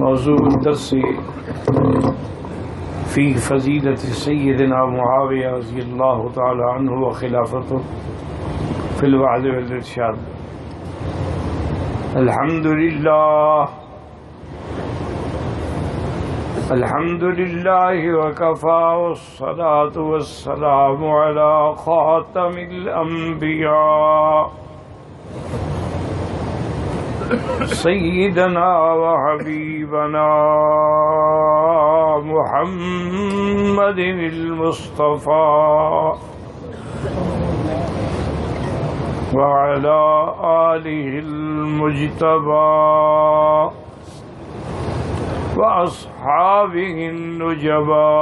موضوع الدرس فی فضیلت سیدنا معاویہ رضی اللہ تعالی عنہ وخلافته فی الوعظ والارشاد. الحمد للہ وکفى والصلاة والسلام علی خاتم الانبیاء سیدنا وحبیبنا محمد المصطفى وعلى آلہ المجتبى وأصحابه النجبى.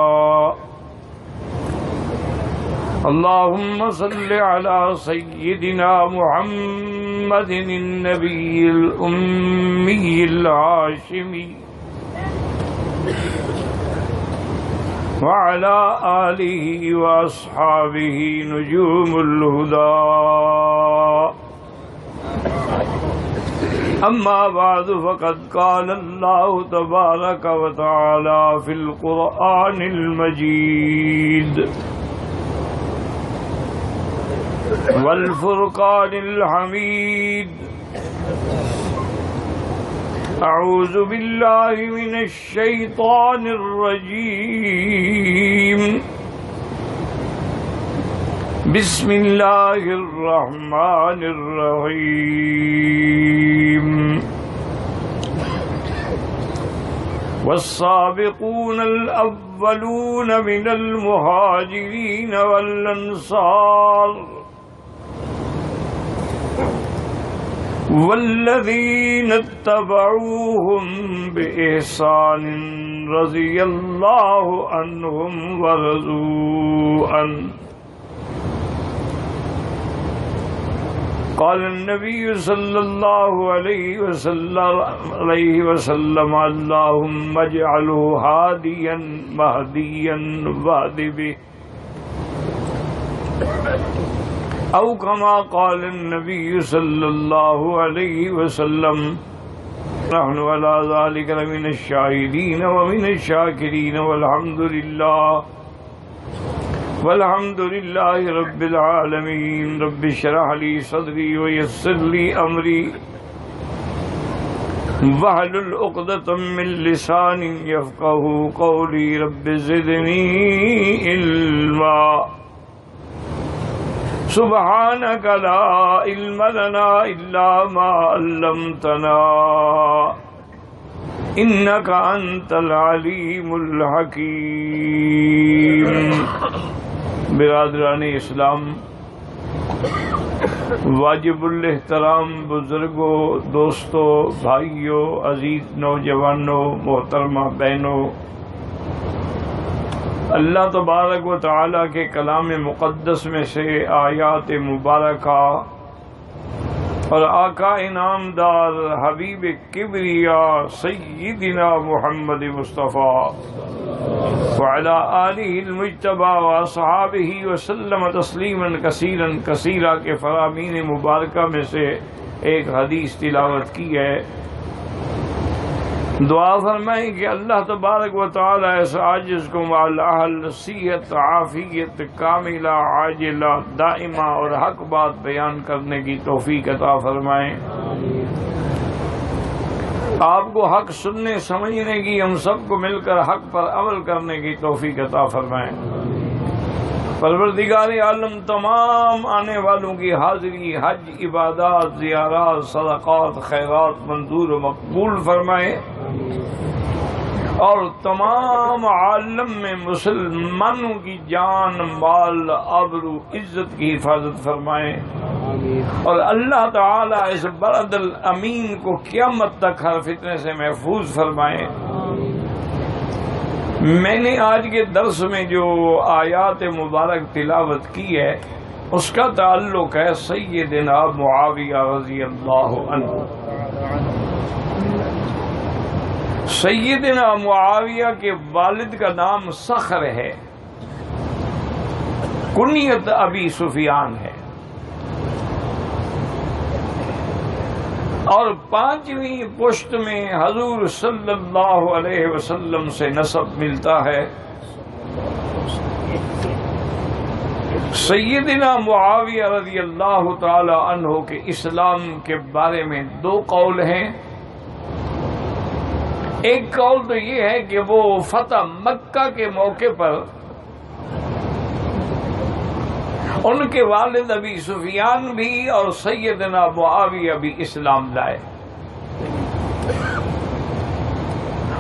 اللهم صل على سيدنا محمد النبي الأمي الهاشمي وعلى آله وأصحابه نجوم الهدى. أما بعد فقد قال الله تبارك وتعالى في القرآن المجيد والفرقان الحميد. أعوذ بالله من الشيطان الرجيم. بسم الله الرحمن الرحيم. والسابقون الأولون من المهاجرين والأنصار والذين اتبعوهم بإحسان رضي الله عنهم ورضوا عنه. قال النبي صلى الله عليه وسلم اللهم اجعله هاديا مهديا واهد به، أو كما قال النبي صلى الله عليه وسلم. نحن على ذلك لمن الشاهدين ومن الشاكرين والحمد لله رب العالمين. رب اشرح لي صدري ويسر لي أمري واحلل عقدة من لساني يفقهوا قولي. رب زدني علما. سبحانك لا علم لنا إلا ما علمتنا إنك أنت العليم الحكيم. برادران اسلام، واجب الاحترام بزرگوں، دوستوں، بھائیوں، عزیز نوجوانوں، محترمہ بہنوں، اللہ تبارک و تعالیٰ کے کلام مقدس میں سے آیات مبارکہ اور آقا انعام دار حبیب کبریا سیدنا محمد مصطفیٰ وعلی آلہ المجتبی واصحابہ وسلم تسلیما کثیرا کثیرا کے فرامین مبارکہ میں سے ایک حدیث تلاوت کی ہے. دعا فرمائیں کہ اللہ تبارک و تعالی اس عاجز کو مع الاہل صحت عافیت کاملہ عاجلہ دائمہ اور حق بات بیان کرنے کی توفیق عطا فرمائیں. آپ کو حق سننے سمجھنے کی، ہم سب کو مل کر حق پر عمل کرنے کی توفیق عطا فرمائیں. پروردگار عالم تمام آنے والوں کی حاضری، حج، عبادات، زیارات، صدقات، خیرات منظور و مقبول فرمائے، اور تمام عالم میں مسلمانوں کی جان، مال، آبرو، عزت کی حفاظت فرمائے، اور اللہ تعالی اس بلد الامین کو قیامت تک ہر فتنے سے محفوظ فرمائے. میں نے آج کے درس میں جو آیات مبارک تلاوت کی ہے اس کا تعلق ہے سیدنا معاویہ رضی اللہ عنہ. سیدنا معاویہ کے والد کا نام صخر ہے، کنیت ابی سفیان ہے. اور 5ویں پشت میں حضور صلی اللہ علیہ وسلم سے نسب ملتا ہے۔ سیدنا معاویہ رضی اللہ تعالی عنہ کے اسلام کے بارے میں 2 قول ہیں۔ ایک قول تو یہ ہے کہ وہ فتح مکہ کے موقع پر ان کے والد ابی سفیان بھی اور سیدنا معاویہ بھی اسلام لائے،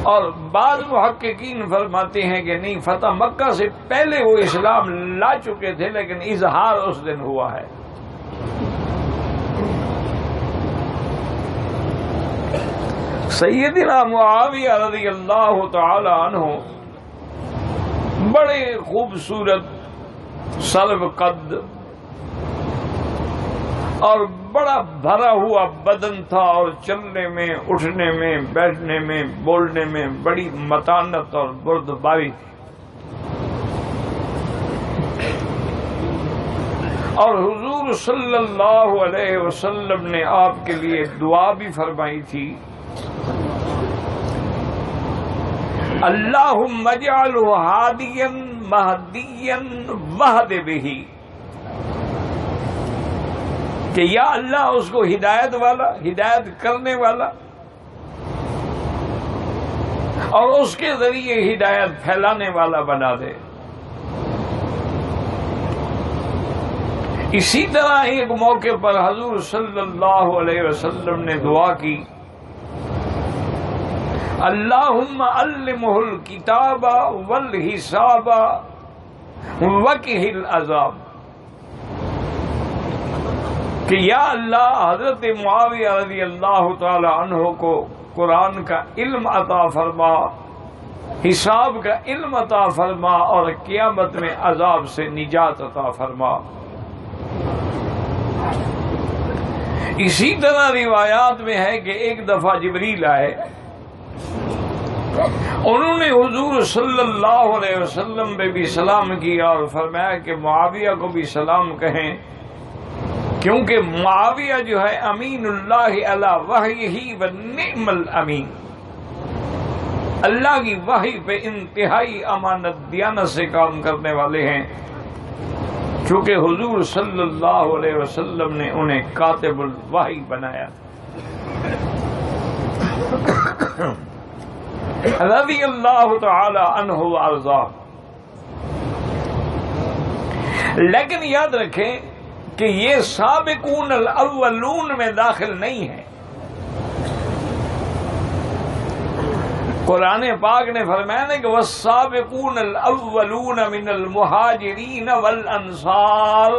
اور بعض محققین فرماتے ہیں کہ نہیں، فتح مکہ سے پہلے وہ اسلام لا چکے تھے، لیکن اظہار اس دن ہوا ہے۔ سیدنا معاویہ رضی اللہ تعالی عنہ بڑے خوبصورت سرو قد اور بڑا بھرا ہوا بدن تھا، اور چلنے میں، اٹھنے میں، بیٹھنے میں، بولنے میں بڑی متانت اور بردباری تھی۔ اور حضور صلی اللہ علیہ وسلم نے آپ کے لیے دعا بھی فرمائی تھی، اللہم اجعلہ ہادیا مہدیا وہد بہ، کہ یا اللہ اس کو ہدایت والا، ہدایت کرنے والا، اور اس کے ذریعے ہدایت پھیلانے والا بنا دے۔ اسی طرح ایک موقع پر حضور صلی اللہ علیہ وسلم نے دعا کی، اللہم علمہ الکتاب والحساب وقہ العذاب، کہ یا اللہ حضرت معاویہ رضی اللہ تعالی عنہ کو قرآن کا علم عطا فرما، حساب کا علم عطا فرما، اور قیامت میں عذاب سے نجات عطا فرما۔ اسی طرح روایات میں ہے کہ ایک دفعہ جبریل آئے، انہوں نے حضور صلی اللہ علیہ وسلم پہ بھی سلام کیا اور فرمایا کہ معاویہ کو بھی سلام کہیں، کیونکہ معاویہ جو ہے امین اللہ علی وحیہ ونعم الامین، اللہ کی وحی پہ انتہائی امانت دیانت سے کام کرنے والے ہیں، چونکہ حضور صلی اللہ علیہ وسلم نے انہیں کاتب الوحی بنایا۔ رضی اللہ تعالی عنہ وارضاہ۔ لیکن یاد رکھیں کہ یہ سابقون الاولون میں داخل نہیں ہے۔ قرآن پاک نے فرمایا نا کہ والسابقون الاولون من المہاجرین والانصار،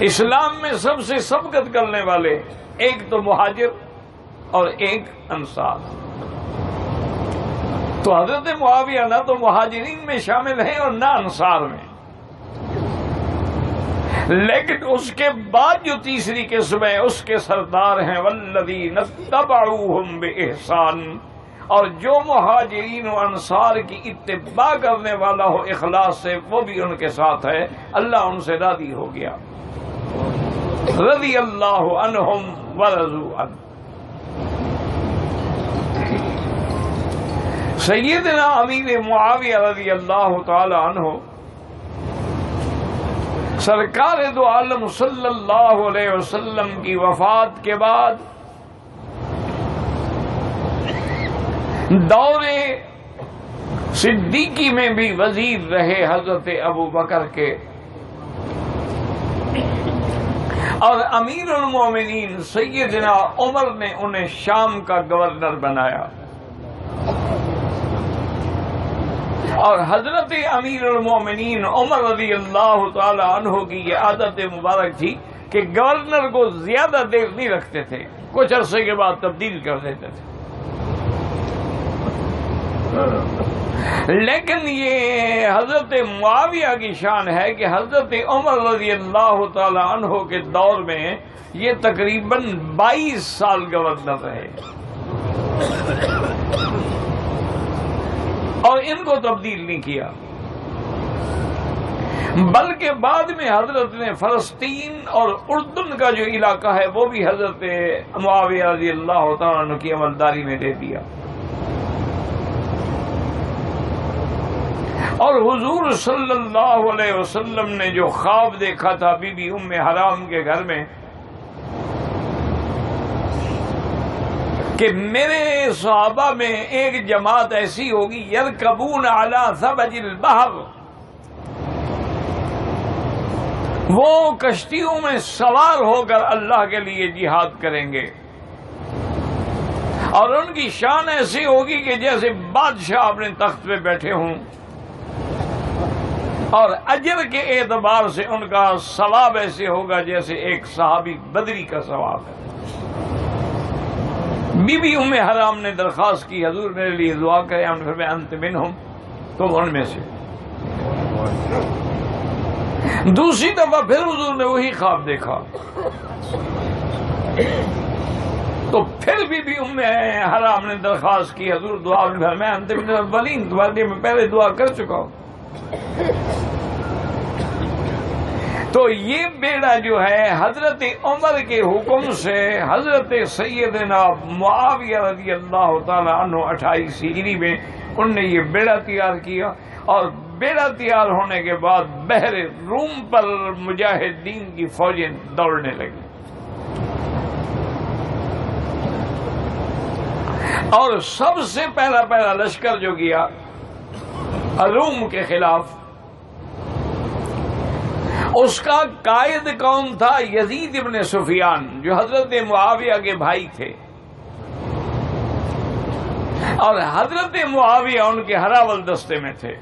اسلام میں سب سے سبقت کرنے والے ایک تو مہاجر اور ایک انصار۔ تو حضرت معاویہ نہ تو مہاجرین میں شامل ہیں اور نہ انصار میں، لیکن اس کے بعد جو تیسری قسم ہے اس کے سردار ہیں والذین اتبعوہم بإحسان، اور جو مہاجرین و انصار کی اتباع کرنے والا ہو اخلاص سے، وہ بھی ان کے ساتھ ہے، اللہ ان سے راضی ہو گیا۔ رضی اللہ عنہم ورضوا عنہ۔ سیدنا امیر معاویہ رضی اللہ تعالی عنہ سرکار دو عالم صلی اللہ علیہ وسلم کی وفات کے بعد دور صدیقی میں بھی وزیر رہے حضرت ابو بکر کے، اور امیر المومنین سیدنا عمر نے انہیں شام کا گورنر بنایا، اور حضرت امیر المومنین عمر رضی اللہ تعالی عنہ کی یہ عادت مبارک تھی کہ گورنر کو زیادہ دیر نہیں رکھتے تھے، کچھ عرصے کے بعد تبدیل کر دیتے تھے۔ لیکن یہ حضرت معاویہ کی شان ہے کہ حضرت عمر رضی اللہ تعالی عنہ کے دور میں یہ تقریباً 22 سال گورنر رہے، اور ان کو تبدیل نہیں کیا۔ بلکہ بعد میں حضرت نے فلسطین اور اردن کا جو علاقہ ہے وہ بھی حضرت معاویہ رضی اللہ تعالیٰ عنہ کی عملداری میں دے دیا. اور حضور صلی اللہ علیہ وسلم نے جو خواب دیکھا تھا بی بی ام حرام کے گھر میں کہ میرے صحابہ میں ایک جماعت ایسی ہوگی یرکبون علی ثبج البحر، وہ کشتیوں میں سوار ہو کر اللہ کے لیے جہاد کریں گے، اور ان کی شان ایسی ہوگی کہ جیسے بادشاہ اپنے تخت پہ بیٹھے ہوں، اور اجر کے اعتبار سے ان کا ثواب ایسے ہوگا جیسے ایک صحابی بدری کا ثواب ہے. بی بی ام حرام نے درخواست کی حضور میرے لیے دعا کرے، ہم نے فرمایا انت منہم، تم ان میں سے. دوسری دفعہ پھر حضور نے وہی خواب دیکھا تو پھر بی بی ام حرام نے درخواست کی حضور دعا میں، میں انت من الاولین، تمہارے لیے میں پہلے دعا کر چکا ہوں. تو یہ بیڑا جو ہے حضرت عمر کے حکم سے حضرت سیدنا معاویہ رضی اللہ تعالی عنہ 28 ہجری میں ان نے یہ بیڑا تیار کیا، اور بیڑا تیار ہونے کے بعد بحر روم پر مجاہدین کی فوجیں دوڑنے لگی، اور سب سے پہلا لشکر جو گیا روم کے خلاف، اس کا قائد کون تھا؟ یزید ابن سفیان، جو حضرت معاویہ کے بھائی تھے، اور حضرت معاویہ ان کے ہراول دستے میں تھے،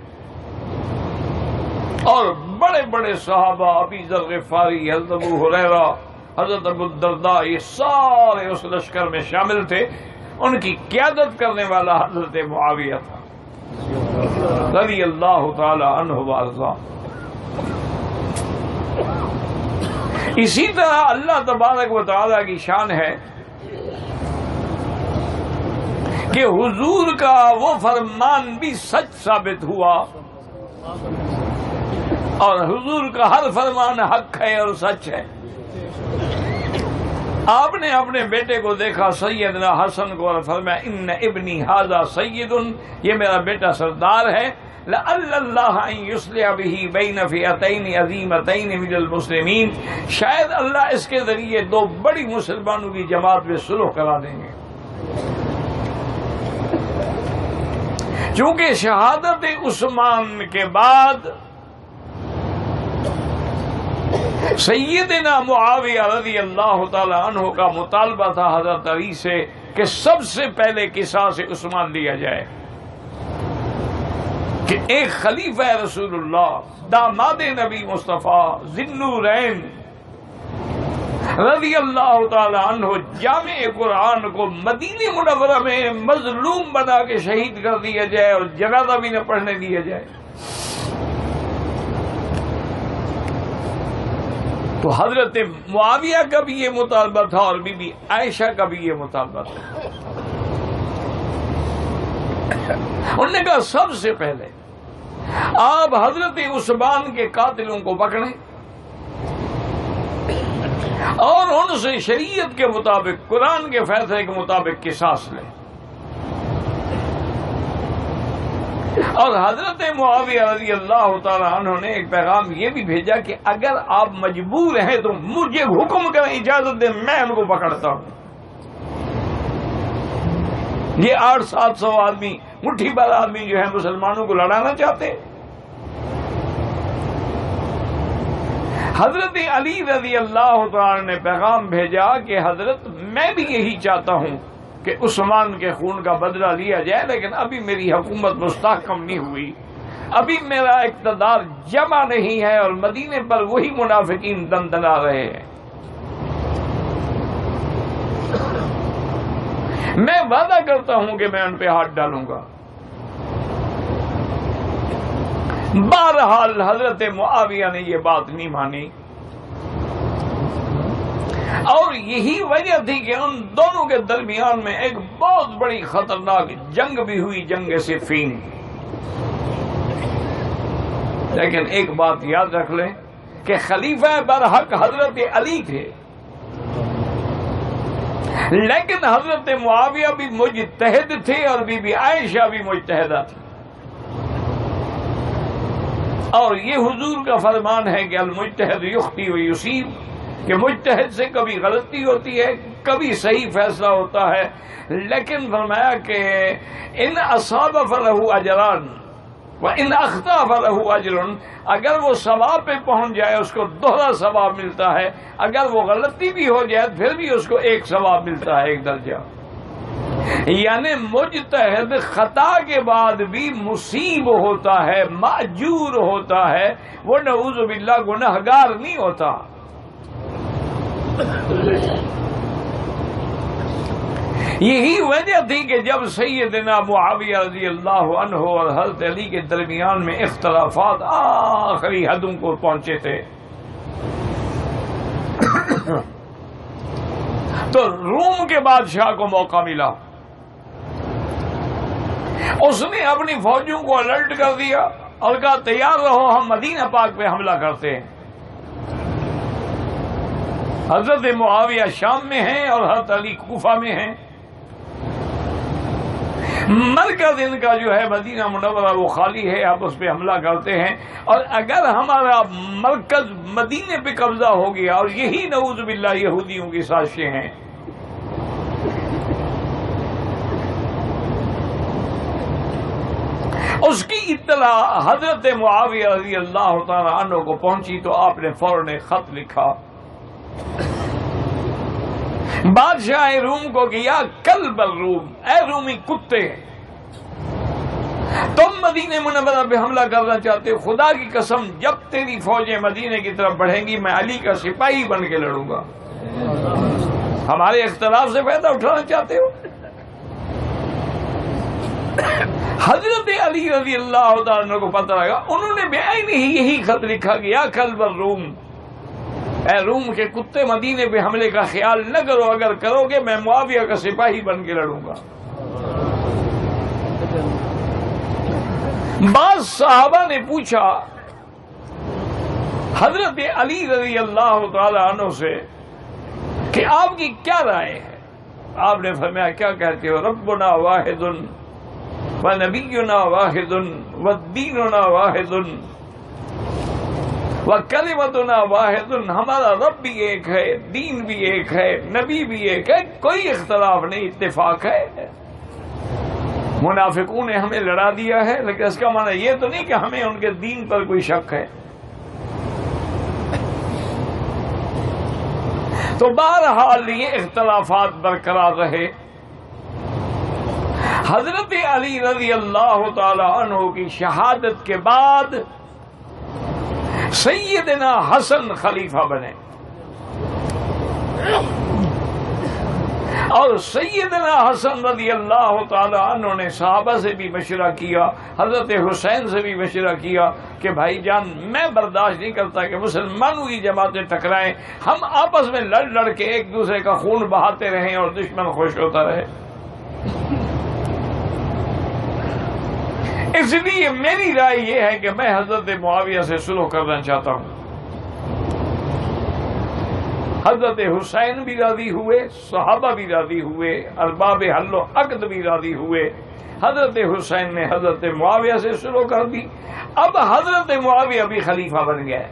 اور بڑے بڑے صحابہ ابی ذر غفاری، حضرت ابو ہریرہ، حضرت ابو الدرداء، یہ سارے اس لشکر میں شامل تھے. ان کی قیادت کرنے والا حضرت معاویہ تھا رضی اللہ تعالی عنہ وارضاہ. اسی طرح اللہ تبارک و تعالیٰ کی شان ہے کہ حضور کا وہ فرمان بھی سچ ثابت ہوا، اور حضور کا ہر فرمان حق ہے اور سچ ہے. آپ نے اپنے بیٹے کو دیکھا سیدنا حسن کو، اور فرمایا ان ابنی ھذا سید، یہ میرا بیٹا سردار ہے. لعل اللہ ان یصلح به بین فئتین عظیمتین من المسلمین، شاید اللہ اس کے ذریعے دو بڑی مسلمانوں کی جماعت میں صلح کرا دیں گے. چونکہ شہادت عثمان کے بعد سیدنا معاویہ رضی اللہ تعالی عنہ کا مطالبہ تھا حضرت علی سے کہ سب سے پہلے قصاص عثمان لیا جائے، کہ ایک خلیفہ رسول اللہ، داماد نبی مصطفیٰ ذی النورین رضی اللہ تعالی عنہ جامع قرآن کو مدینہ منورہ میں مظلوم بنا کے شہید کر دیا جائے اور جنازہ بھی نہ پڑھنے دیا جائے. تو حضرت معاویہ کا بھی یہ مطالبہ تھا اور بی بی عائشہ کا بھی یہ مطالبہ تھا. انہوں نے کہا سب سے پہلے آپ حضرت عثمان کے قاتلوں کو پکڑیں اور ان سے شریعت کے مطابق، قرآن کے فیصلے کے مطابق قصاص لیں. اور حضرت معاویہ رضی اللہ تعالی عنہ نے ایک پیغام یہ بھی بھیجا کہ اگر آپ مجبور ہیں تو مجھے حکم کریں، اجازت دیں، میں ان کو پکڑتا ہوں. یہ 800-700 آدمی، مٹھی بھر آدمی جو ہے مسلمانوں کو لڑانا چاہتے. حضرت علی رضی اللہ تعالی نے پیغام بھیجا کہ حضرت میں بھی یہی چاہتا ہوں کہ عثمان کے خون کا بدلہ لیا جائے، لیکن ابھی میری حکومت مستحکم نہیں ہوئی، ابھی میرا اقتدار جمع نہیں ہے، اور مدینے پر وہی منافقین دندنا رہے ہیں. میں وعدہ کرتا ہوں کہ میں ان پہ ہاتھ ڈالوں گا. بہرحال حضرت معاویہ نے یہ بات نہیں مانی، اور یہی وجہ تھی کہ ان دونوں کے درمیان میں ایک بہت بڑی خطرناک جنگ بھی ہوئی، جنگ صفین. لیکن ایک بات یاد رکھ لیں کہ خلیفہ برحق حضرت علی تھے، لیکن حضرت معاویہ بھی مجتہد تھے اور بی بی عائشہ بھی مجتہدہ تھی، اور یہ حضور کا فرمان ہے کہ المجتہد یخطئ و یصیب، کہ مجتہد سے کبھی غلطی ہوتی ہے، کبھی صحیح فیصلہ ہوتا ہے، لیکن فرمایا کہ ان اصاب فلہ اجران وان اخطأ فلہ اجر، اگر وہ ثواب پہ پہنچ جائے اس کو دوہرا ثواب ملتا ہے، اگر وہ غلطی بھی ہو جائے پھر بھی اس کو ایک ثواب ملتا ہے، ایک درجہ۔ یعنی مجتہد خطا کے بعد بھی مصیب ہوتا ہے، ماجور ہوتا ہے، وہ نعوذ باللہ گنہگار نہیں ہوتا۔ یہی وجہ تھی کہ جب سیدنا معاویہ رضی اللہ عنہ اور حضرت علی کے درمیان میں اختلافات آخری حدوں کو پہنچے تھے، تو روم کے بادشاہ کو موقع ملا، اس نے اپنی فوجوں کو الرٹ کر دیا اور کہا تیار رہو، ہم مدینہ پاک پہ حملہ کرتے ہیں۔ حضرت معاویہ شام میں ہیں اور حضرت علی کوفہ میں ہیں، مرکز ان کا جو ہے مدینہ منورہ وہ خالی ہے، آپ اس پہ حملہ کرتے ہیں، اور اگر ہمارا مرکز مدینے پہ قبضہ ہو گیا، اور یہی نعوذ باللہ یہودیوں کی سازشیں ہیں، اس کی اطلاع حضرت معاویہ رضی اللہ تعالی عنہ کو پہنچی تو آپ نے فوراً ایک خط لکھا بادشاہ روم کو کہ یا کلب الروم، اے رومی کتے، تم مدینہ منورہ پہ حملہ کرنا چاہتے ہو، خدا کی قسم جب تیری فوجیں مدینے کی طرف بڑھیں گی میں علی کا سپاہی بن کے لڑوں گا۔ ہمارے اختلاف سے فائدہ اٹھانا چاہتے ہو؟ حضرت علی رضی اللہ تعالیٰ عنہ کو پتہ لگا، انہوں نے بعین ہی یہی خط لکھا کہ یا کلب الروم، اے روم کے کتے، مدینے پہ حملے کا خیال نہ کرو، اگر کرو گے میں معاویہ کا سپاہی بن کے لڑوں گا۔ بعض صحابہ نے پوچھا حضرت علی رضی اللہ تعالی عنہ سے کہ آپ کی کیا رائے ہے؟ آپ نے فرمایا کیا کہتے ہو؟ ربنا واحد ونبینا واحد ودیننا واحد وکلمتنا واحد، ہمارا رب بھی ایک ہے، دین بھی ایک ہے، نبی بھی ایک ہے، کوئی اختلاف نہیں، اتفاق ہے۔ منافقوں نے ہمیں لڑا دیا ہے، لیکن اس کا معنی یہ تو نہیں کہ ہمیں ان کے دین پر کوئی شک ہے۔ تو بہرحال یہ اختلافات برقرار رہے۔ حضرت علی رضی اللہ تعالی عنہ کی شہادت کے بعد سیدنا حسن خلیفہ بنے، اور سیدنا حسن رضی اللہ تعالی عنہ نے صحابہ سے بھی مشورہ کیا، حضرت حسین سے بھی مشورہ کیا کہ بھائی جان میں برداشت نہیں کرتا کہ مسلمانوں کی جماعتیں ٹکرائیں، ہم آپس میں لڑ لڑ کے ایک دوسرے کا خون بہاتے رہیں اور دشمن خوش ہوتا رہے، اس لیے میری رائے یہ ہے کہ میں حضرت معاویہ سے صلح کرنا چاہتا ہوں۔ حضرت حسین بھی راضی ہوئے، صحابہ بھی راضی ہوئے، ارباب حل و عقد بھی راضی ہوئے، حضرت حسین نے حضرت معاویہ سے صلح کر دی، اب حضرت معاویہ بھی خلیفہ بن گئے،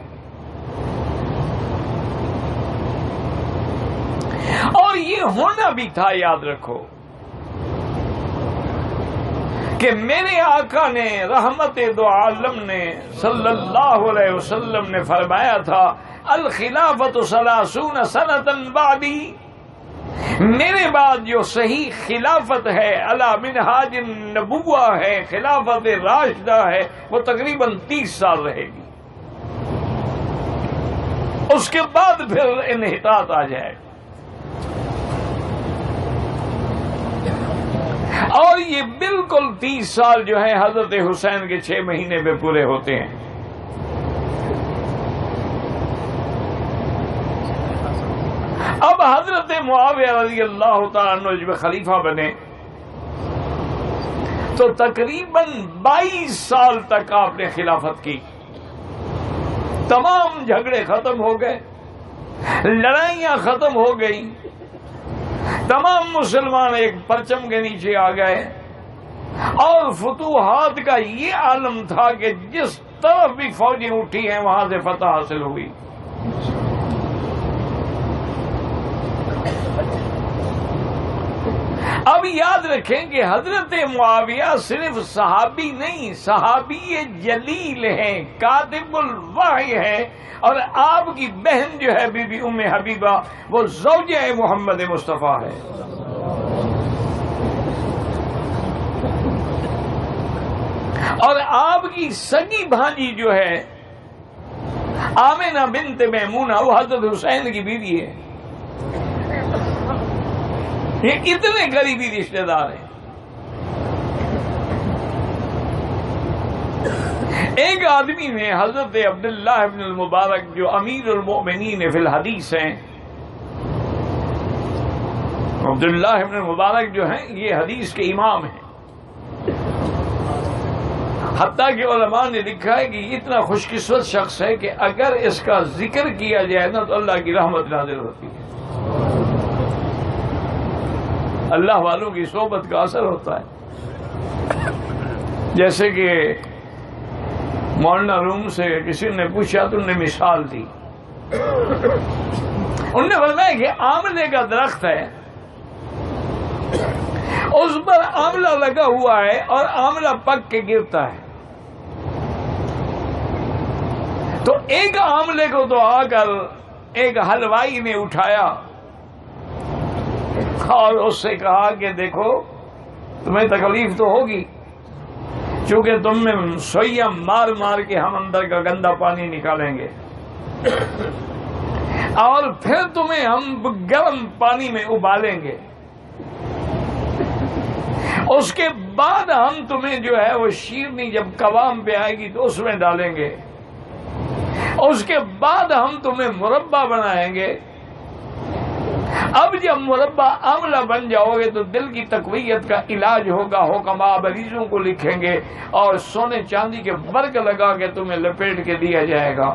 اور یہ ہونا بھی تھا، یاد رکھو کہ میرے آقا نے رحمت دو عالم نے صلی اللہ علیہ وسلم نے فرمایا تھا الخلافت 30 سنۃ بعدی، میرے بعد جو صحیح خلافت ہے علی منہاج النبوہ ہے، خلافت راشدہ ہے، وہ تقریباً 30 سال رہے گی، اس کے بعد پھر انحطاط آ جائے گا، اور یہ بالکل 30 سال جو ہے حضرت حسین کے 6 مہینے پہ پورے ہوتے ہیں۔ اب حضرت معاویہ رضی اللہ تعالیٰ عنہ جب خلیفہ بنے تو تقریباً 22 سال تک آپ نے خلافت کی، تمام جھگڑے ختم ہو گئے، لڑائیاں ختم ہو گئی، تمام مسلمان ایک پرچم کے نیچے آ گئے، اور فتوحات کا یہ عالم تھا کہ جس طرف بھی فوجیں اٹھی ہیں وہاں سے فتح حاصل ہوئی۔ اب یاد رکھیں کہ حضرت معاویہ صرف صحابی نہیں، صحابی جلیل ہیں، کاتب الوحی ہیں، اور آپ کی بہن جو ہے بی بی ام حبیبہ وہ زوجہ محمد مصطفیٰ ہے۔ اور آپ کی سگی بھانجی جو ہے آمنہ بنت میمونہ وہ حضرت حسین کی بیوی ہے۔ یہ اتنے قریبی رشتہ دار ہیں۔ ایک آدمی نے حضرت عبداللہ ابن المبارک جو امیر المؤمنین فی الحدیث ہیں، عبداللہ ابن المبارک جو ہیں یہ حدیث کے امام ہیں، حتیٰ کہ علماء نے لکھا ہے کہ یہ اتنا خوش قسمت شخص ہے کہ اگر اس کا ذکر کیا جائے نا تو اللہ کی رحمت نازل ہوتی ہے، اللہ والوں کی صحبت کا اثر ہوتا ہے۔ جیسے کہ مولانا روم سے کسی نے پوچھا تو انہوں نے مثال دی، انہوں نے فرمایا کہ آملے کا درخت ہے، اس پر آملہ لگا ہوا ہے اور آملہ پک کے گرتا ہے، تو ایک آملے کو تو آ کر ایک حلوائی نے اٹھایا اور اس سے کہا کہ دیکھو تمہیں تکلیف تو ہوگی، چونکہ تم میں سوئیاں مار مار کے ہم اندر کا گندا پانی نکالیں گے، اور پھر تمہیں ہم گرم پانی میں ابالیں گے، اس کے بعد ہم تمہیں جو ہے وہ شیرنی جب قوام پہ آئے گی تو اس میں ڈالیں گے، اس کے بعد ہم تمہیں مربع بنائیں گے۔ اب جب مربع آملہ بن جاؤ گے تو دل کی تقویت کا علاج ہوگا، حکماء مریضوں کو لکھیں گے اور سونے چاندی کے برگ لگا کے تمہیں لپیٹ کے دیا جائے گا۔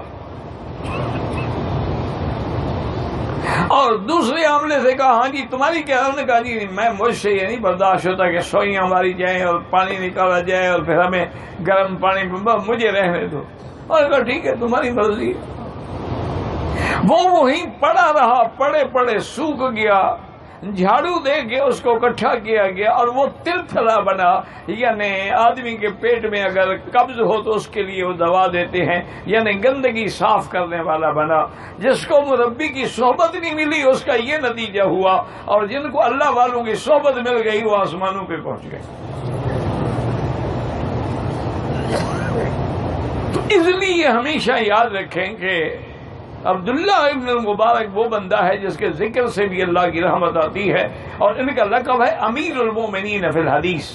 اور دوسرے آملے سے کہا ہاں جی تمہاری کیا؟ انہوں نے کہا جی میں مجھ سے یہ نہیں برداشت ہوتا کہ سوئیاں ماری جائیں اور پانی نکالا جائے اور پھر ہمیں گرم پانی مجھے رہنے دو۔ اور کہا ٹھیک ہے تمہاری مرضی۔ وہ وہیں پڑا رہا، پڑے پڑے سوکھ گیا، جھاڑو دے کے اس کو اکٹھا کیا گیا اور وہ تلتھلا بنا، یعنی آدمی کے پیٹ میں اگر قبض ہو تو اس کے لیے وہ دوا دیتے ہیں، یعنی گندگی صاف کرنے والا بنا۔ جس کو مربی کی صحبت نہیں ملی اس کا یہ نتیجہ ہوا، اور جن کو اللہ والوں کی صحبت مل گئی وہ آسمانوں پہ پہنچ گئے۔ تو اس لیے ہمیشہ یاد رکھیں کہ عبداللہ ابن المبارک وہ بندہ ہے جس کے ذکر سے بھی اللہ کی رحمت آتی ہے، اور ان کا لقب ہے امیر المؤمنین فی الحدیث۔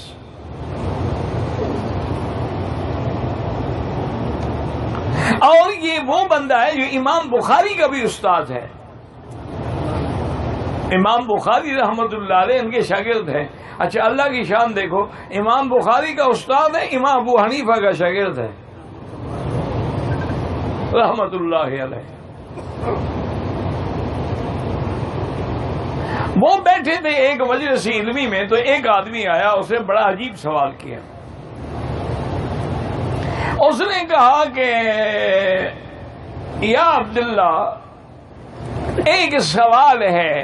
اور یہ وہ بندہ ہے جو امام بخاری کا بھی استاد ہے۔ امام بخاری رحمت اللہ علیہ ان کے شاگرد ہیں۔ اچھا اللہ کی شان دیکھو، امام بخاری کا استاد ہے، امام ابو حنیفہ کا شاگرد ہے رحمت اللہ علیہ۔ وہ بیٹھے تھے ایک مجلس علمی میں، تو ایک آدمی آیا، اس نے بڑا عجیب سوال کیا۔ اس نے کہا کہ یا عبداللہ ایک سوال ہے،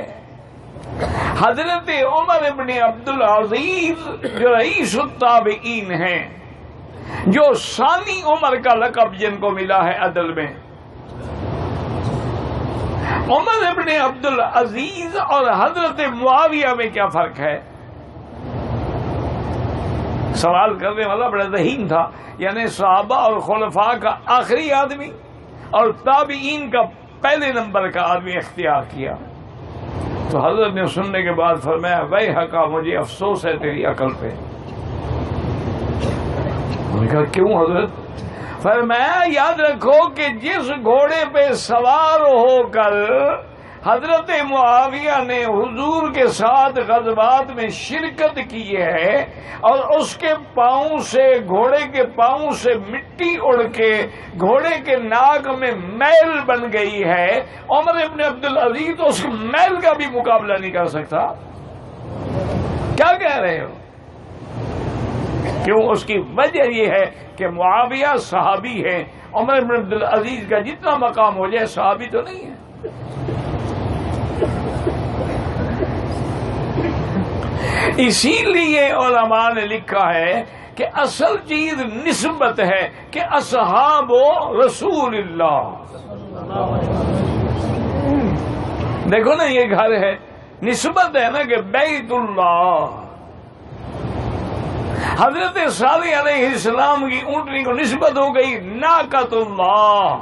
حضرت عمر ابن عبدالعزیز جو رئیس التابعین ہیں، جو ثانی عمر کا لقب جن کو ملا ہے عدل میں، عمر ابن عبدالعزیز اور حضرت معاویہ میں کیا فرق ہے؟ سوال کرنے والا بڑا ذہین تھا، یعنی صحابہ اور خلفاء کا آخری آدمی اور تابعین کا پہلے نمبر کا آدمی اختیار کیا۔ تو حضرت نے سننے کے بعد فرمایا ویحک، مجھے افسوس ہے تیری عقل پہ۔ انہوں نے کہا کیوں حضرت؟ فرمایا یاد رکھو کہ جس گھوڑے پہ سوار ہو کر حضرت معاویہ نے حضور کے ساتھ غزوات میں شرکت کی ہے اور اس کے پاؤں سے، گھوڑے کے پاؤں سے مٹی اڑ کے گھوڑے کے ناک میں میل بن گئی ہے، عمر ابن عبدالعزیز تو اس میل کا بھی مقابلہ نہیں کر سکتا. کیا کہہ رہے ہو؟ کیوں؟ اس کی وجہ یہ ہے کہ معاویہ صحابی ہے، عمر بن عبدالعزیز کا جتنا مقام ہو جائے صحابی تو نہیں ہے. اسی لیے علماء نے لکھا ہے کہ اصل چیز نسبت ہے کہ اصحاب رسول اللہ. دیکھو نا یہ گھر ہے، نسبت ہے نا کہ بیت اللہ. حضرت صالح علیہ السلام کی اونٹنی کو نسبت ہو گئی ناقۃ اللہ.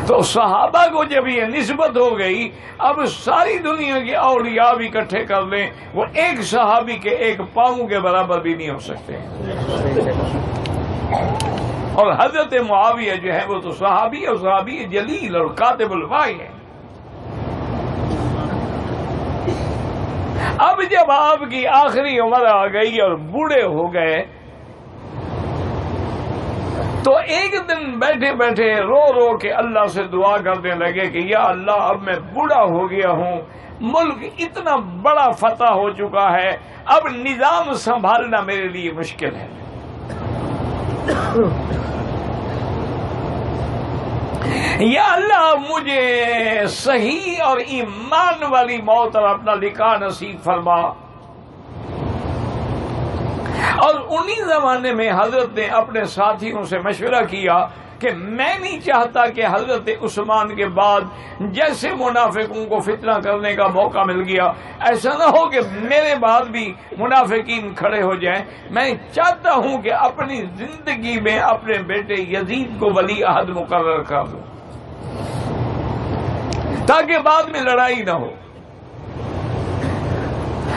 تو صحابہ کو جب یہ نسبت ہو گئی، اب ساری دنیا کے اولیاء بھی اکٹھے کر لیں، وہ ایک صحابی کے ایک پاؤں کے برابر بھی نہیں ہو سکتے. اور حضرت معاویہ جو ہے وہ تو صحابی اور صحابی جلیل اور کاتب الوحی ہے. اب جب آپ کی آخری عمر آ گئی اور بوڑھے ہو گئے تو ایک دن بیٹھے بیٹھے رو رو کے اللہ سے دعا کرنے لگے کہ یا اللہ اب میں بوڑھا ہو گیا ہوں، ملک اتنا بڑا فتح ہو چکا ہے، اب نظام سنبھالنا میرے لیے مشکل ہے. یا اللہ مجھے صحیح اور ایمان والی موت اور اپنا لقاء نصیب فرما. اور انہی زمانے میں حضرت نے اپنے ساتھیوں سے مشورہ کیا کہ میں نہیں چاہتا کہ حضرت عثمان کے بعد جیسے منافقوں کو فتنہ کرنے کا موقع مل گیا ایسا نہ ہو کہ میرے بعد بھی منافقین کھڑے ہو جائیں. میں چاہتا ہوں کہ اپنی زندگی میں اپنے بیٹے یزید کو ولی عہد مقرر کر دوں تاکہ بعد میں لڑائی نہ ہو.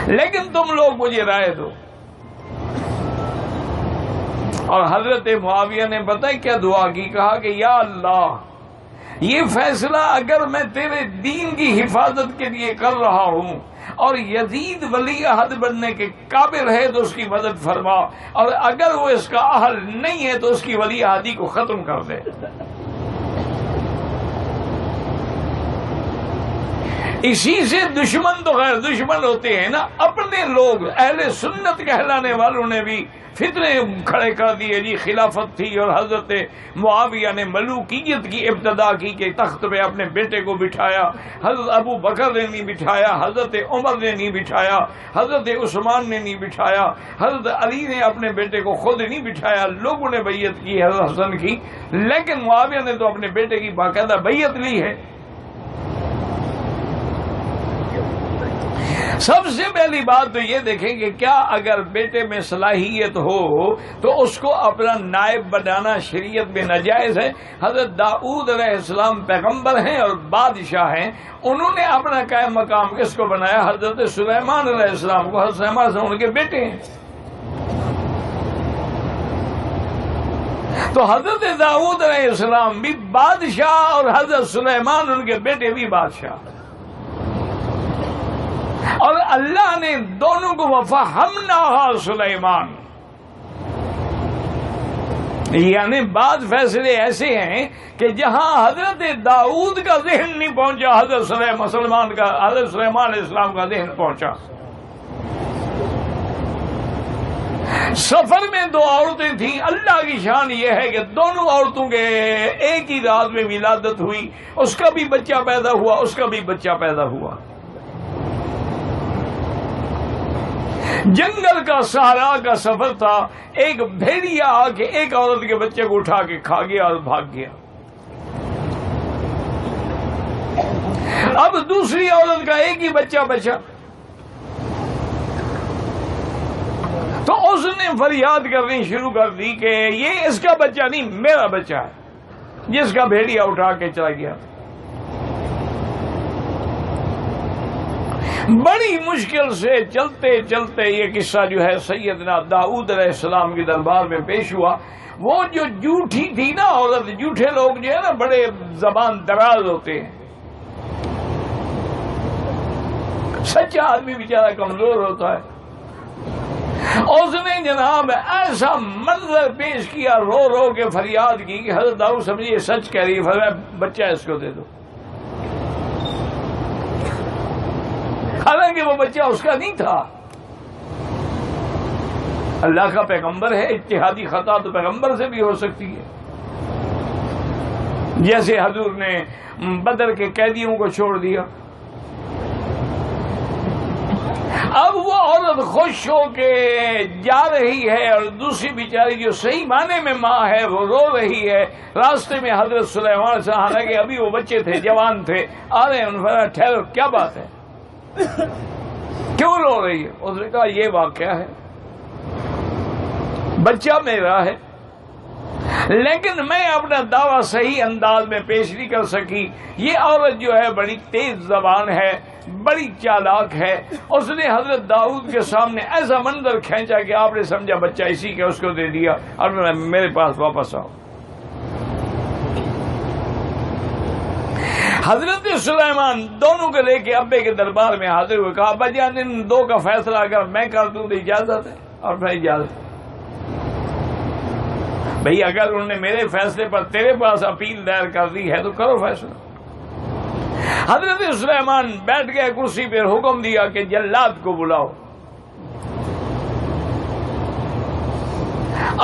لیکن تم لوگ مجھے رائے دو. اور حضرت معاویہ نے پتہ کیا دعا کی؟ کہا کہ یا اللہ یہ فیصلہ اگر میں تیرے دین کی حفاظت کے لیے کر رہا ہوں اور یزید ولی عہد بننے کے قابل ہے تو اس کی مدد فرما، اور اگر وہ اس کا اہل نہیں ہے تو اس کی ولی عہدی کو ختم کر دے. اسی سے دشمن تو غیر دشمن ہوتے ہیں نا. اپنے لوگ اہل سنت کہلانے والوں نے بھی فتنے کھڑے کر دیے. جی خلافت تھی اور حضرت معاویہ نے ملوکیت کی ابتدا کی کہ تخت پہ اپنے بیٹے کو بٹھایا. حضرت ابو بکر نے نہیں بٹھایا، حضرت عمر نے نہیں بٹھایا، حضرت عثمان نے نہیں بٹھایا، حضرت علی نے اپنے بیٹے کو خود نہیں بٹھایا. لوگوں نے بیعت کی حضرت حسن کی، لیکن معاویہ نے تو اپنے بیٹے کی باقاعدہ بیعت لی ہے. سب سے پہلی بات تو یہ دیکھیں کہ کیا اگر بیٹے میں صلاحیت ہو تو اس کو اپنا نائب بنانا شریعت میں ناجائز ہے. حضرت داؤد علیہ السلام پیغمبر ہیں اور بادشاہ ہیں، انہوں نے اپنا قائم مقام کس کو بنایا؟ حضرت سلیمان علیہ السلام کو. حضرت سلیمان سے ان کے بیٹے ہیں. تو حضرت داؤد علیہ السلام بھی بادشاہ اور حضرت سلیمان ان کے بیٹے بھی بادشاہ. اور اللہ نے دونوں کو وفہمناہا سلیمان، یعنی بعض فیصلے ایسے ہیں کہ جہاں حضرت داؤد کا ذہن نہیں پہنچا حضرت سلیمان علیہ السلام کا ذہن پہنچا. سفر میں دو عورتیں تھیں. اللہ کی شان یہ ہے کہ دونوں عورتوں کے ایک ہی رات میں ولادت ہوئی. اس کا بھی بچہ پیدا ہوا، اس کا بھی بچہ پیدا ہوا. جنگل کا صحرا کا سفر تھا. ایک بھیڑیا آ کے ایک عورت کے بچے کو اٹھا کے کھا گیا اور بھاگ گیا. اب دوسری عورت کا ایک ہی بچہ بچا تو اس نے فریاد کرنی شروع کر دی کہ یہ اس کا بچہ نہیں، میرا بچہ ہے جس کا بھیڑیا اٹھا کے چلا گیا. بڑی مشکل سے چلتے چلتے یہ قصہ جو ہے سیدنا داؤد علیہ السلام کے دربار میں پیش ہوا. وہ جو جھوٹی تھی نا عورت، جھوٹے لوگ جو ہے نا بڑے زبان دراز ہوتے ہیں. سچا آدمی بیچارہ کمزور ہوتا ہے. اس نے جناب ایسا منظر پیش کیا، رو رو کے فریاد کی کہ حضرت داؤد سمجھیے سچ کہہ رہی ہے، فرمایا بچہ اس کو دے دو. حالانکہ وہ بچہ اس کا نہیں تھا. اللہ کا پیغمبر ہے، اجتہادی خطا تو پیغمبر سے بھی ہو سکتی ہے. جیسے حضور نے بدر کے قیدیوں کو چھوڑ دیا، اب وہ عورت خوش ہو کے جا رہی ہے اور دوسری بیچاری جو صحیح معنی میں ماں ہے وہ رو رہی ہے. راستے میں حضرت سلیمان سے، حالانکہ ابھی وہ بچے تھے، جوان تھے، آ رہے ہیں. انہوں نے فرمایا ٹھہرو، کیا بات ہے، کیوں رو رہی ہے؟ اس نے کہا یہ واقعہ ہے، بچہ میرا ہے لیکن میں اپنا دعویٰ صحیح انداز میں پیش نہیں کر سکی. یہ عورت جو ہے بڑی تیز زبان ہے، بڑی چالاک ہے. اس نے حضرت داؤد کے سامنے ایسا منظر کھینچا کہ آپ نے سمجھا بچہ اسی کے، اس کو دے دیا اور میرے پاس واپس آؤ. حضرت سلیمان دونوں کو لے کے ابے کے دربار میں حاضر ہوئے، کہا ابا جان ان دو کا فیصلہ اگر میں کر دوں تو اجازت ہے؟ اور میں اجازت. بھئی اگر انہوں نے میرے فیصلے پر تیرے پاس اپیل دائر کر دی ہے تو کرو فیصلہ. حضرت سلیمان بیٹھ گئے کرسی پر، حکم دیا کہ جلاد کو بلاؤ.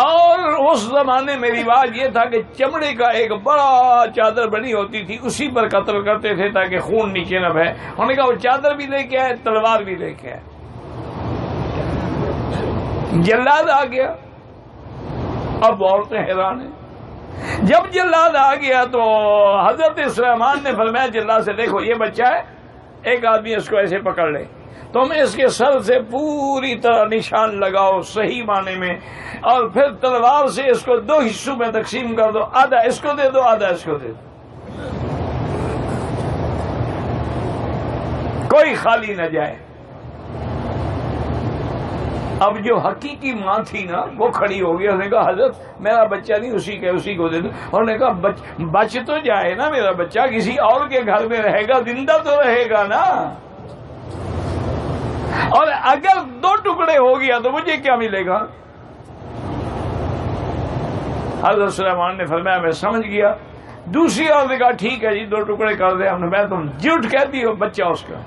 اور اس زمانے میں رواج یہ تھا کہ چمڑے کا ایک بڑا چادر بنی ہوتی تھی، اسی پر قتل کرتے تھے تاکہ خون نیچے نہ بہے. انہوں نے کہا وہ چادر بھی لے کے آئے، تلوار بھی لے کے آئے. جلاد آ گیا. اب عورتیں حیران ہیں. جب جلاد آ گیا تو حضرت سلیمان نے فرمایا جلاد سے دیکھو یہ بچہ ہے، ایک آدمی اس کو ایسے پکڑ لے، تم اس کے سر سے پوری طرح نشان لگاؤ صحیح معنی میں، اور پھر تلوار سے اس کو دو حصوں میں تقسیم کر دو، آدھا اس کو دے دو آدھا اس کو دے دو، کوئی خالی نہ جائے. اب جو حقیقی ماں تھی نا وہ کھڑی ہو گئی. اس نے کہا حضرت میرا بچہ نہیں، اسی کو دے دو. انہوں نے کہا بچ تو جائے نا میرا بچہ، کسی اور کے گھر میں رہے گا، زندہ تو رہے گا نا، اور اگر دو ٹکڑے ہو گیا تو مجھے کیا ملے گا؟ حضرت سلیمان نے فرمایا میں سمجھ گیا. دوسری عورت نے کہا ٹھیک ہے جی دو ٹکڑے کر دے. ہم نے میں تم جھوٹ کہتی ہو، بچہ اس کا.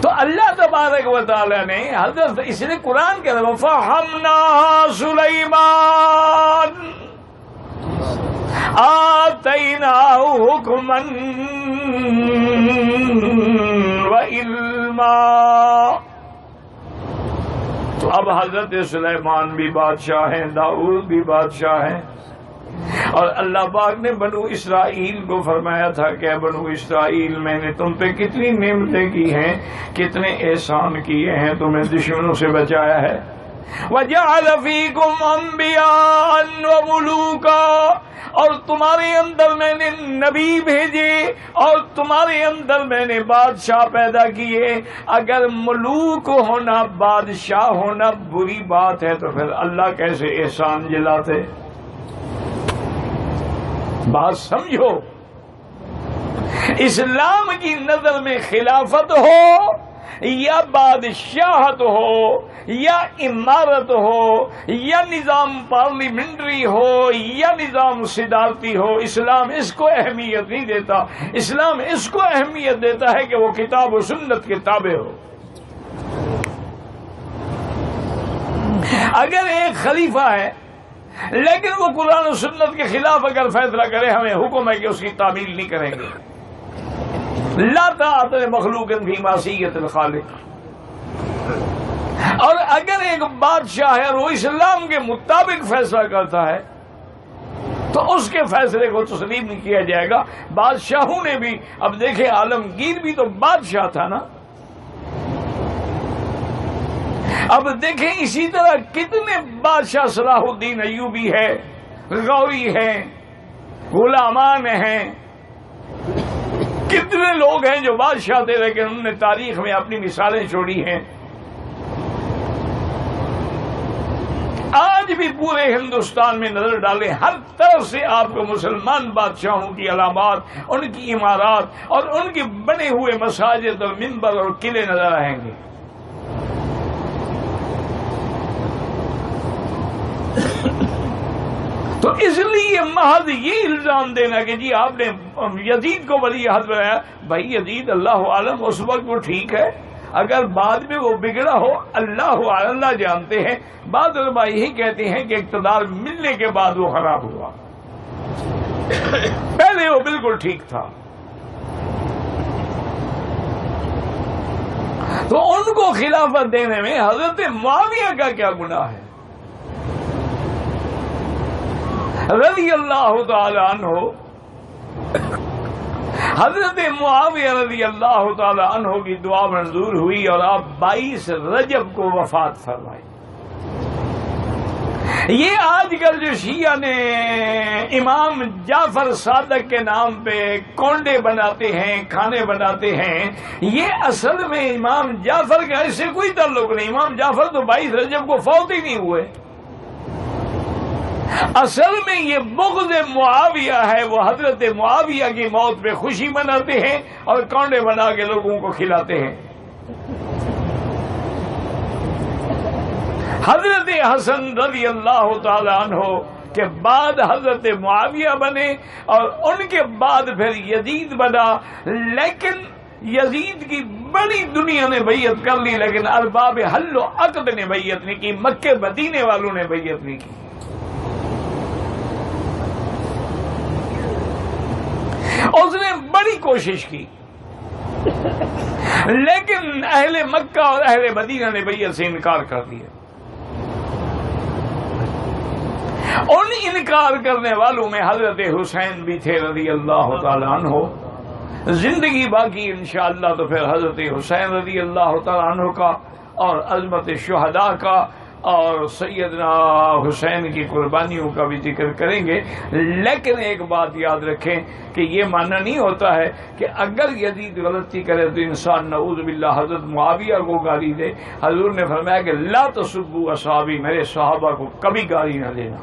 تو اللہ تبارک و تعالی نے حضرت اس نے قرآن کے اندر فَفَهَّمْنَا سُلَيْمَانَ آتَيْنَاهُ حُكْمًا وَعِلْمًا. تو اب حضرت سلیمان بھی بادشاہ ہیں، داؤد بھی بادشاہ ہیں. اور اللہ پاک نے بنو اسرائیل کو فرمایا تھا کہ بنو اسرائیل میں نے تم پہ کتنی نعمتیں کی ہیں، کتنے احسان کیے ہیں، تمہیں دشمنوں سے بچایا ہے. وَجَعَلَ فِيكُمْ أَنْبِيَاءً وَمُلُوكًا، اور تمہارے اندر میں نے نبی بھیجے اور تمہارے اندر میں نے بادشاہ پیدا کیے. اگر ملوک ہونا، بادشاہ ہونا بری بات ہے تو پھر اللہ کیسے احسان جلاتے؟ بات سمجھو. اسلام کی نظر میں خلافت ہو یا بادشاہت ہو یا عمارت ہو یا نظام پارلیمنٹری ہو یا نظام صدارتی ہو، اسلام اس کو اہمیت نہیں دیتا. اسلام اس کو اہمیت دیتا ہے کہ وہ کتاب و سنت کے تابع ہو. اگر ایک خلیفہ ہے لیکن وہ قرآن و سنت کے خلاف اگر فیصلہ کرے، ہمیں حکم ہے کہ اس کی تعمیل نہیں کریں گے. لا طاعت لمخلوق فی معصیت الخالق. اور اگر ایک بادشاہ ہے اور وہ اسلام کے مطابق فیصلہ کرتا ہے تو اس کے فیصلے کو تسلیم نہیں کیا جائے گا. بادشاہوں نے بھی، اب دیکھیں عالمگیر بھی تو بادشاہ تھا نا. اب دیکھیں اسی طرح کتنے بادشاہ، صلاح الدین ایوبی ہے، غوری ہیں، غلامان ہیں، کتنے لوگ ہیں جو بادشاہ تھے لیکن انہوں نے تاریخ میں اپنی مثالیں چھوڑی ہیں. آج بھی پورے ہندوستان میں نظر ڈالیں، ہر طرف سے آپ کو مسلمان بادشاہوں کی علامات، ان کی عمارات اور ان کے بنے ہوئے مساجد اور منبر اور قلعے نظر آئیں گے۔ تو اس لیے محض یہ الزام دینا کہ جی آپ نے یزید کو ولی عہد بنایا، بھائی یزید اللہ عالم اس وقت وہ ٹھیک ہے، اگر بعد میں وہ بگڑا ہو اللہ جانتے ہیں۔ بعض علماء یہی کہتے ہیں کہ اقتدار ملنے کے بعد وہ خراب ہوا، پہلے وہ بالکل ٹھیک تھا۔ تو ان کو خلافت دینے میں حضرت معاویہ کا کیا گناہ ہے؟ رضی اللہ تعالی عنہ، حضرت معاویہ رضی اللہ تعالی عنہ کی دعا منظور ہوئی اور آپ 22 رجب کو وفات فرمائی۔ یہ آج کل جو شیعہ نے امام جعفر صادق کے نام پہ کونڈے بناتے ہیں، کھانے بناتے ہیں، یہ اصل میں امام جعفر کا اس سے کوئی تعلق نہیں۔ امام جعفر تو 22 رجب کو فوت ہی نہیں ہوئے۔ اصل میں یہ بغض معاویہ ہے، وہ حضرت معاویہ کی موت پہ خوشی مناتے ہیں اور کونڈے بنا کے لوگوں کو کھلاتے ہیں۔ حضرت حسن رضی اللہ تعالی عنہ کے بعد حضرت معاویہ بنے اور ان کے بعد پھر یزید بنا، لیکن یزید کی بڑی دنیا نے بیعت کر لی، لیکن ارباب حل و عقد نے بیعت نہیں کی، مکے مدینے والوں نے بیعت نہیں کی۔ اس نے بڑی کوشش کی، لیکن اہل مکہ اور اہل مدینہ نے بیعت سے انکار کر دیا۔ ان انکار کرنے والوں میں حضرت حسین بھی تھے رضی اللہ تعالی عنہ۔ زندگی باقی انشاءاللہ تو پھر حضرت حسین رضی اللہ تعالی عنہ کا اور عظمت شہداء کا اور سیدنا حسین کی قربانیوں کا بھی ذکر کریں گے، لیکن ایک بات یاد رکھیں کہ یہ ماننا نہیں ہوتا ہے کہ اگر یزید غلطی کرے تو انسان نعوذ باللہ حضرت معاویہ کو گالی دے۔ حضور نے فرمایا کہ لا تسبوا اصحابی، میرے صحابہ کو کبھی گالی نہ دینا۔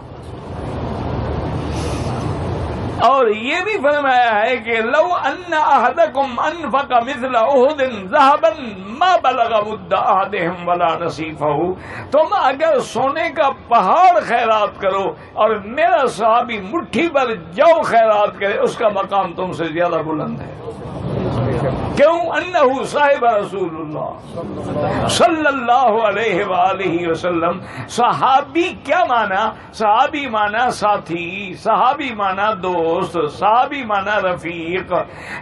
اور یہ بھی فرمایا ہے کہ لو ان احدکم انفق مثل احد ذهبا ما بلغ مد احدهم ولا نصیفہ، تم اگر سونے کا پہاڑ خیرات کرو اور میرا صحابی مٹھی بھر جو خیرات کرے، اس کا مقام تم سے زیادہ بلند ہے۔ کیوں؟ انہ صاحب رسول اللہ صلی اللہ علیہ وآلہ وسلم۔ صحابی کیا مانا؟ صحابی مانا ساتھی، صحابی مانا دوست، صحابی مانا رفیق،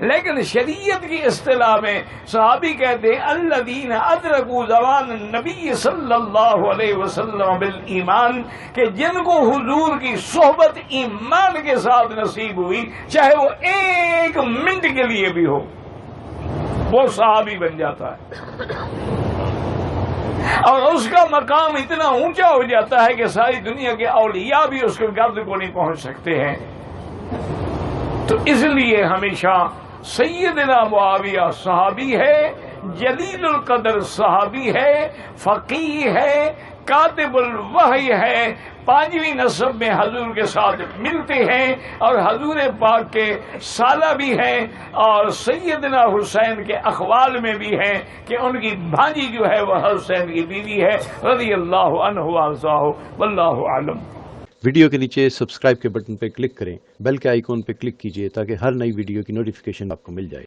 لیکن شریعت کی اصطلاح میں صحابی کہتے ہیں الذین ادرکوا زمان النبی صلی اللہ علیہ وسلم بالایمان، کہ جن کو حضور کی صحبت ایمان کے ساتھ نصیب ہوئی، چاہے وہ ایک منٹ کے لیے بھی ہو، وہ صحابی بن جاتا ہے اور اس کا مقام اتنا اونچا ہو جاتا ہے کہ ساری دنیا کے اولیاء بھی اس کے گرد کو نہیں پہنچ سکتے ہیں۔ تو اس لیے ہمیشہ سیدنا معاویہ صحابی ہے، جلیل القدر صحابی ہے، فقیہ ہے، کاتب الوحی ہے، 5ویں نسب میں حضور کے ساتھ ملتے ہیں اور حضور پاک کے سالہ بھی ہیں، اور سیدنا حسین کے اخوال میں بھی ہیں کہ ان کی بھانجی جو ہے وہ حسین کی بیوی ہے رضی اللہ عنہ وارضاہ، واللہ اعلم۔ ویڈیو کے نیچے سبسکرائب کے بٹن پہ کلک کریں، بیل کے آئیکن پہ کلک کیجئے تاکہ ہر نئی ویڈیو کی نوٹیفیکیشن آپ کو مل جائے۔